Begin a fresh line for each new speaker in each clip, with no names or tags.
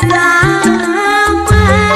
Sama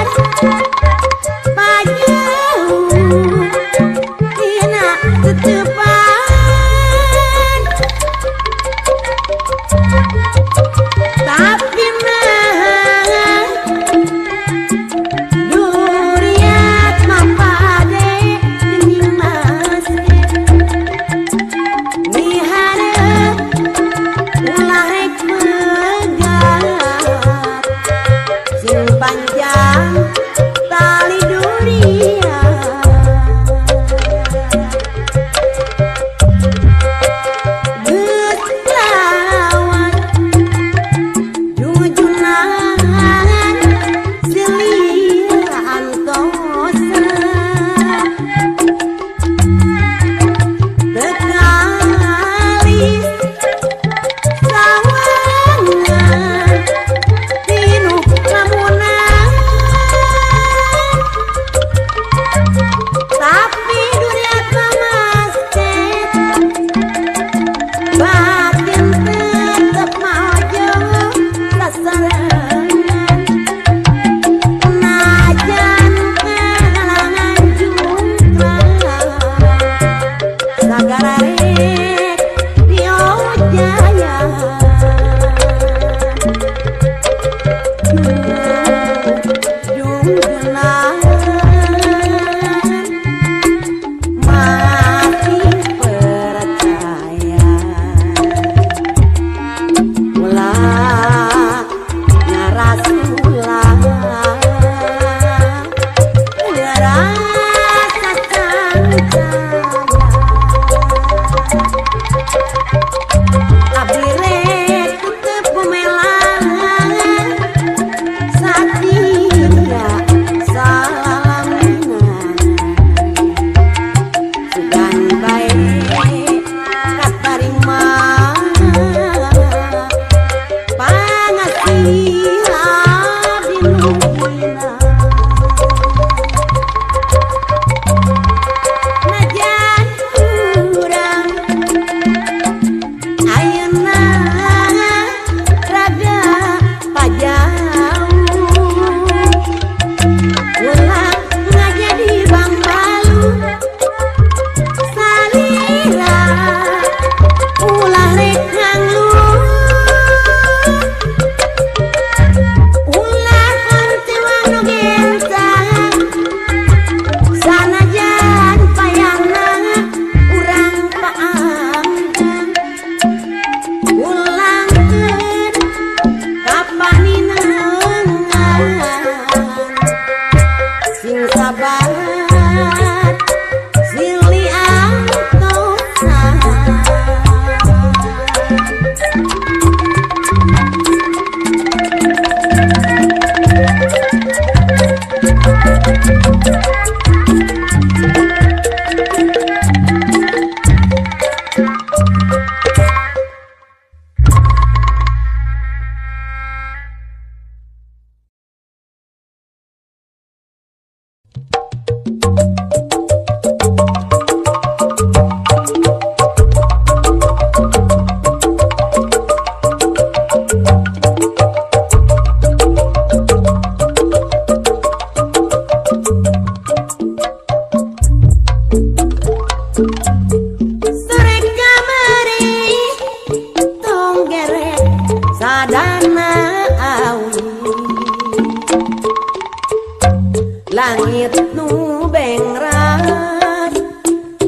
langit nu bengras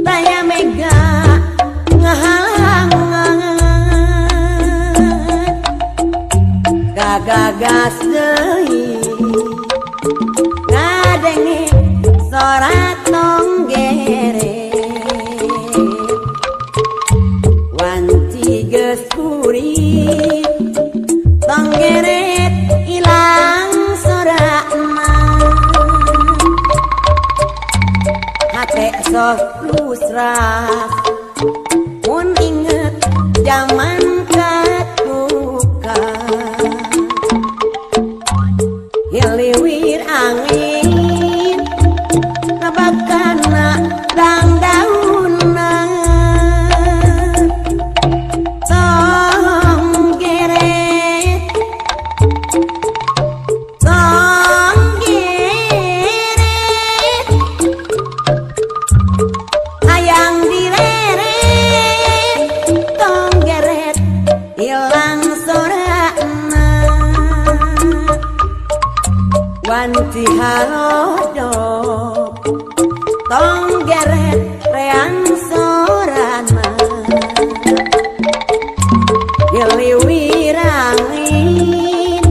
daya mega ngahalangan gagagas deui ngadenge sorak tonggere wanci geus kuring tonggeret ilang sorakna hate sok lusrah mun inget zaman katuka hiliwir angin nabakana dang daunna wanci halodok tonggeret reang sorana hiliwir angin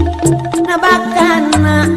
nabakana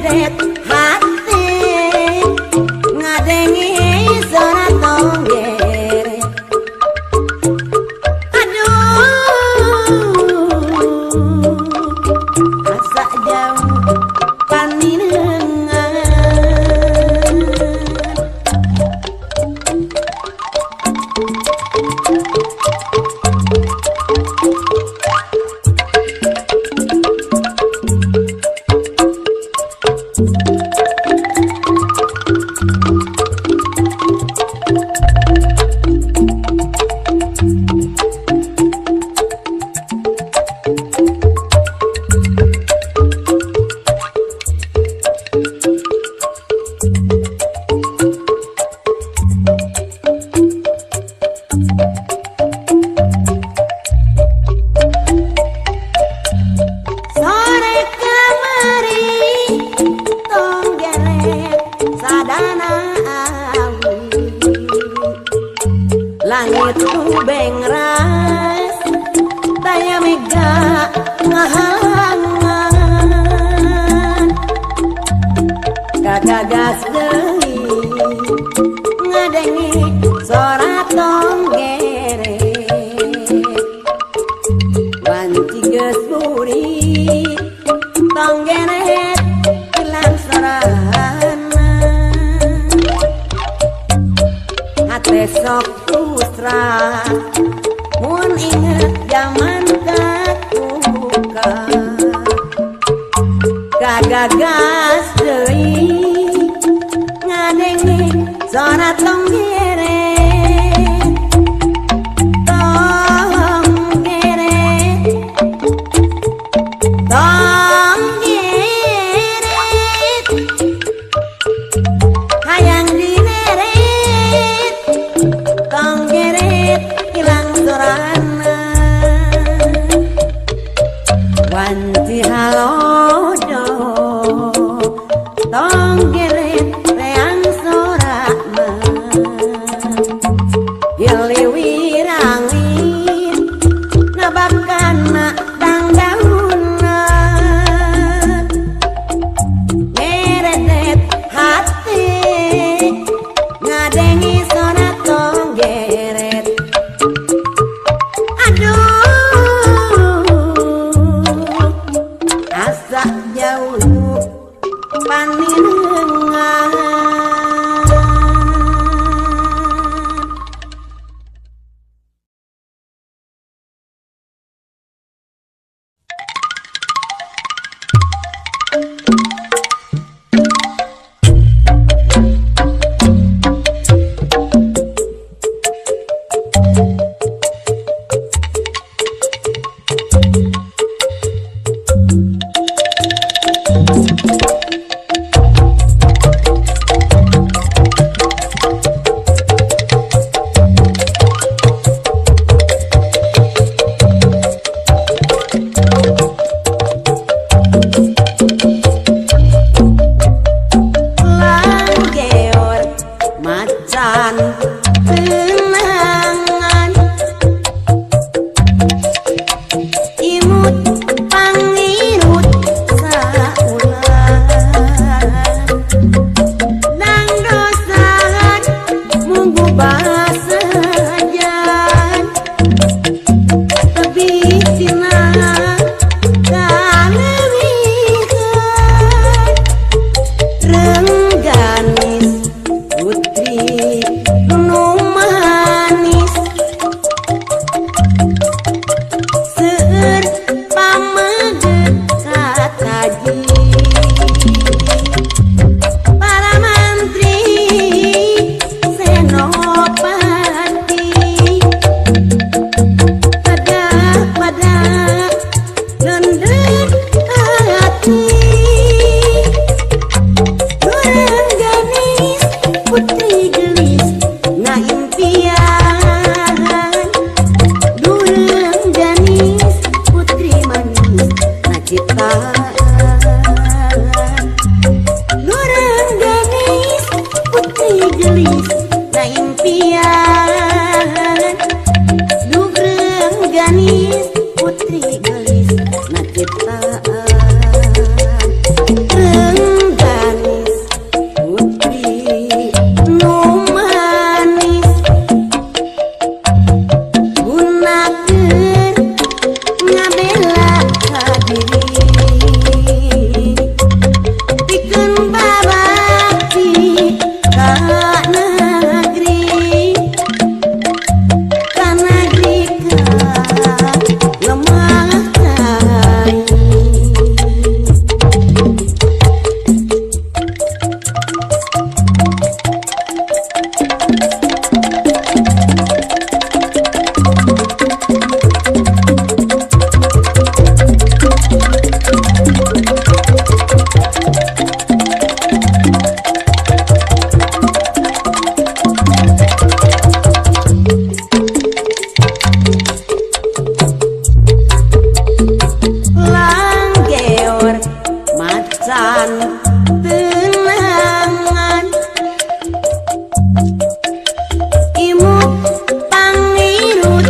meredet hati ngadengi suara tonggeret. Aduh asa jauh paninengan. Langit ubeng ras daya mega ngahalangan kagagas deui ngadengi sora tonggeret. Wanci geus burik tonggeret ilang sorana hate sok usra mun inget zaman katuka kagagas deui ngadengi sora tonggeret. Tonggeret tonggeret hayang dineret tonggeret ilang sorana. Wanci halodo tonggeret reang sorakna hiliwirangin nabakana dangdauna meredet hati ngadengi sora tonggeret. Aduh asa jauh paninengan. Langgeor macan tenangan imut pangirut saulan nang dosan munggu basajan tebisina kalemihan rengganis putri nu manis seueur pameget kataji para mantri senopati pada lendeng hati. Rengganis putri gelis na impian Rengganis putri manis na ciptaan Rengganis putri gelis na impian Rengganis putri gelis na ciptaan. papan tenangan imut pangirut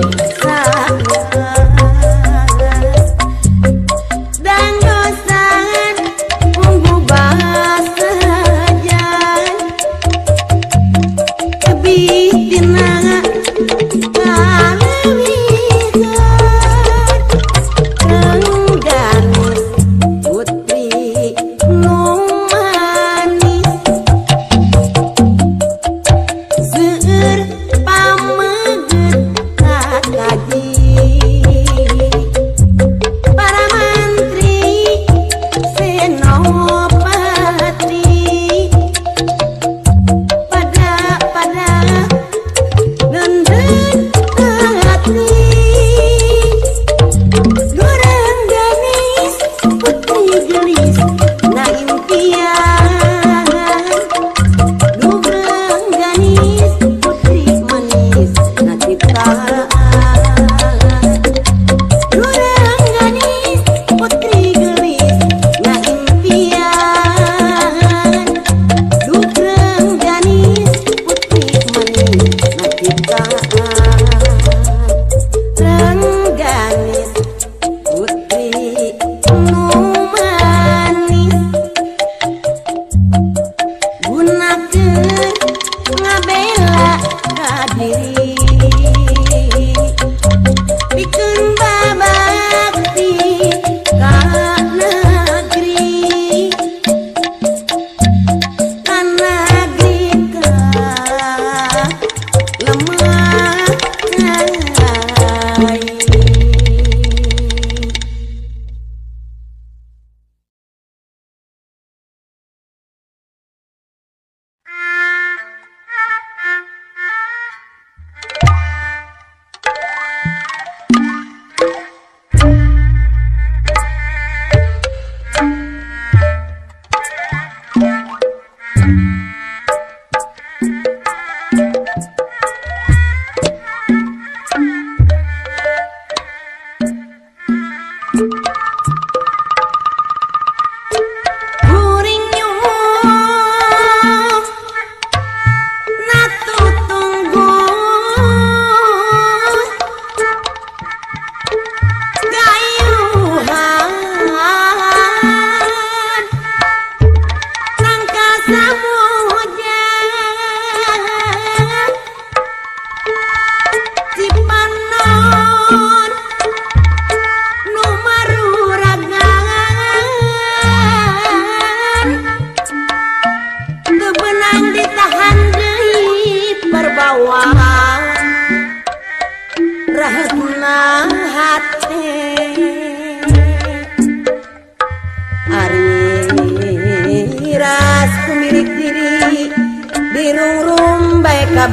dan dosan unggu basajan kebitina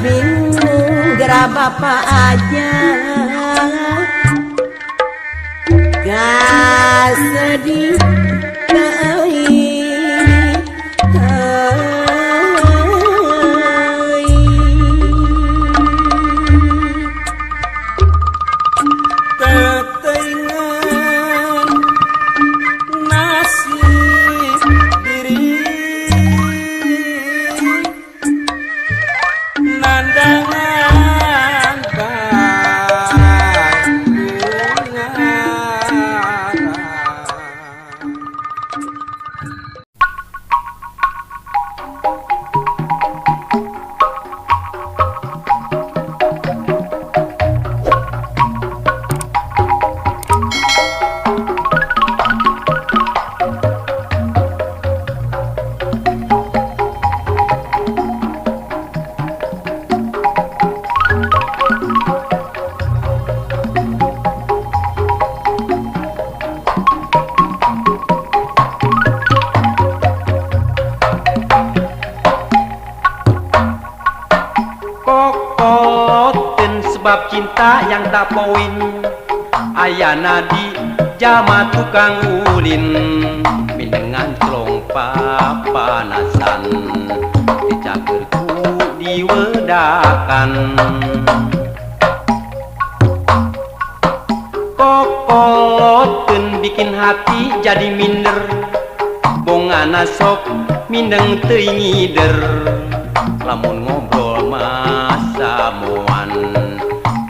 bingung gerak bapak aja gak sedih
Sebab cinta yang tak poin ayana di jama tukang ulin dengan celong papanasan dicagerku diwedakan kokoloten bikin hati jadi minder bongan bongana sok mindeng teuing ngider lamun ngobrol masa moan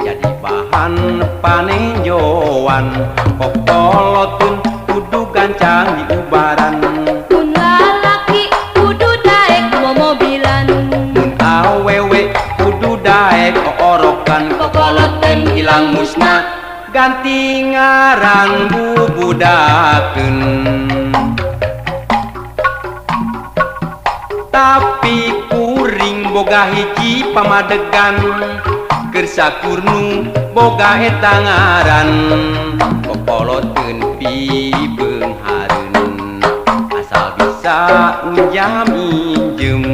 jadi bahan panenjoan kokoloteun kudu gancang diubaran
mun lalaki kudu daek momobilan
mun awewe kudu daek orokan kokoloteun ilang musna ganti ngaran bubudakeun tapi kuring boga hiji pamadegan keur sakurnu boga eta ngaran kokoloteun pibeung hareun asal bisa njam injem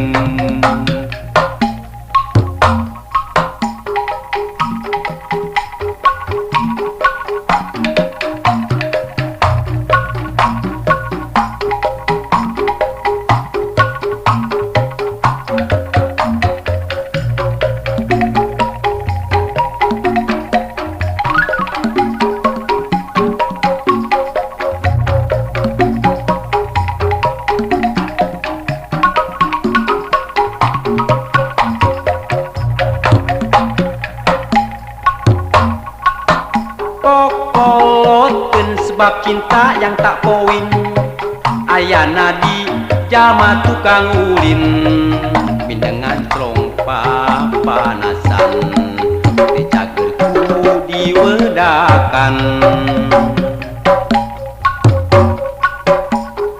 kokoloteun sebab cinta yang tak poin ayana di jalma tukang ulin mindengan celong papanasan dicager ku diwedakan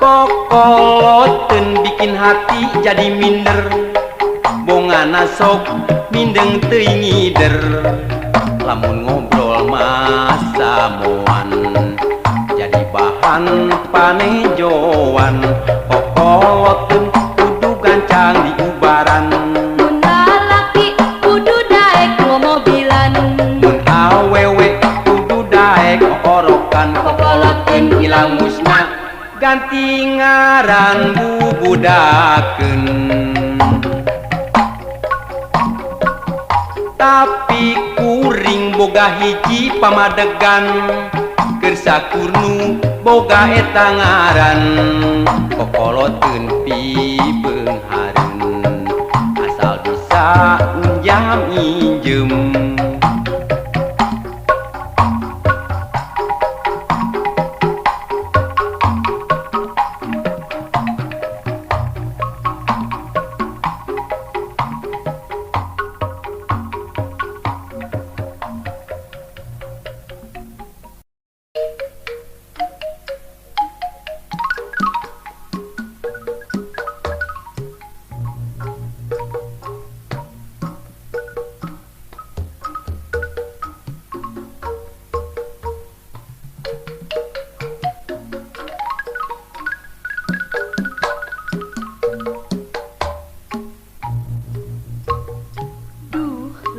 kokoloteun bikin hati jadi minder bongana sok mindeng teuing ngider lamun ngobrol masa moan jadi bahan panejoan kokoloteun kudu gancang diubaran
mun lalaki kudu daek momobilan
mun awewe kudu daek orokan kokoloteun ilang musna ganti ngaran bubudakeun tapi kuring boga hiji pamadegan keur sakurnu boga eta ngaran kokoloteun pibeung hareun asal bisa njam injem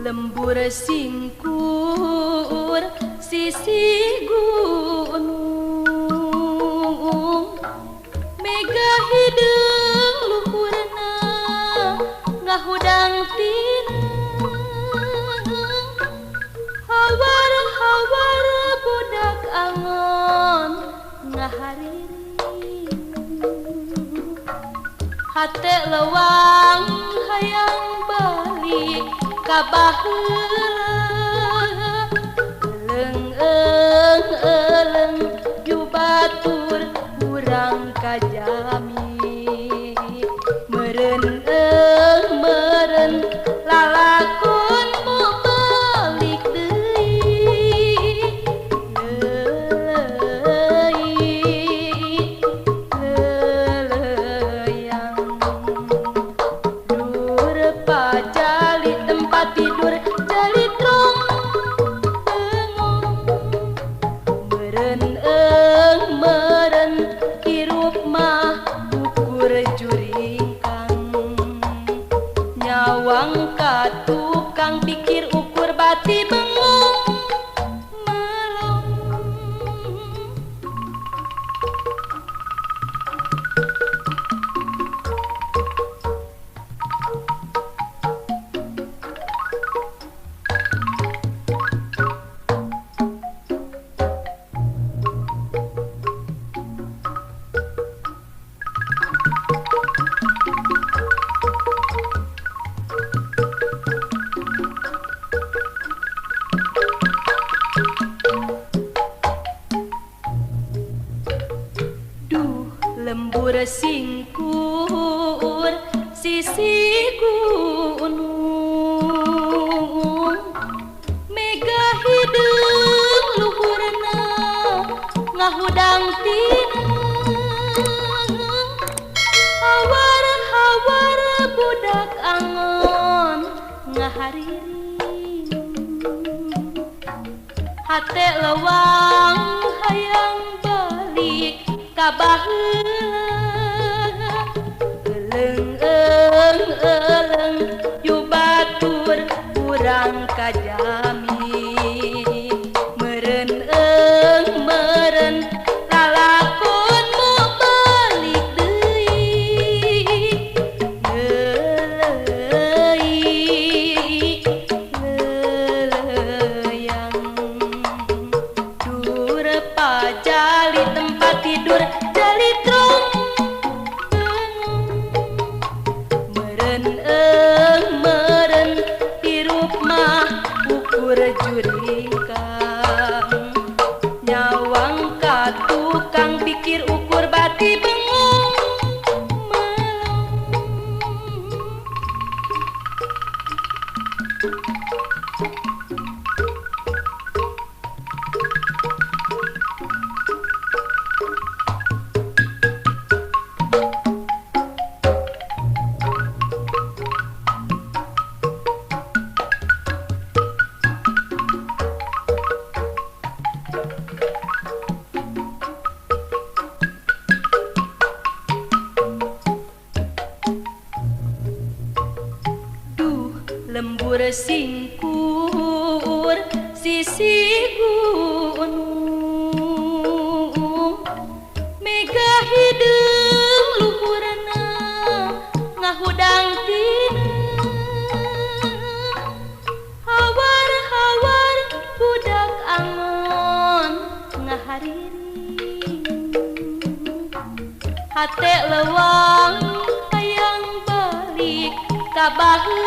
lembur singkur sisi gunung mega hideung luhurna ngahudang tineng hawar-hawar budak angon ngahariri hate lewang hayang balik ka baheula eleung ju batur urang kajami meureun meureun lalakon mu balik deui leleyang dur pajali tempat tidur jalitrong meureun hirup mah ukur juringkang nyawang ka tukang pikir ukur bati bengong melong sisi gunung mega hideung luhurna ngahudang tina hawar-hawar budak angon ngahariri hate lewang hayang balik ka baheula eleng yu batur urang kajami meren lalakon mau balik deui leleyang dur pajali tempat tidur jali trong meren hirup mah ukur jurikang nyawang ka tukang pikir ukur bati bengong lembur singkur sisi gunung mega hideung luhurna ngahudang tina hawar-hawar budak angon ngahariri hate lewang hayang balik ka baheula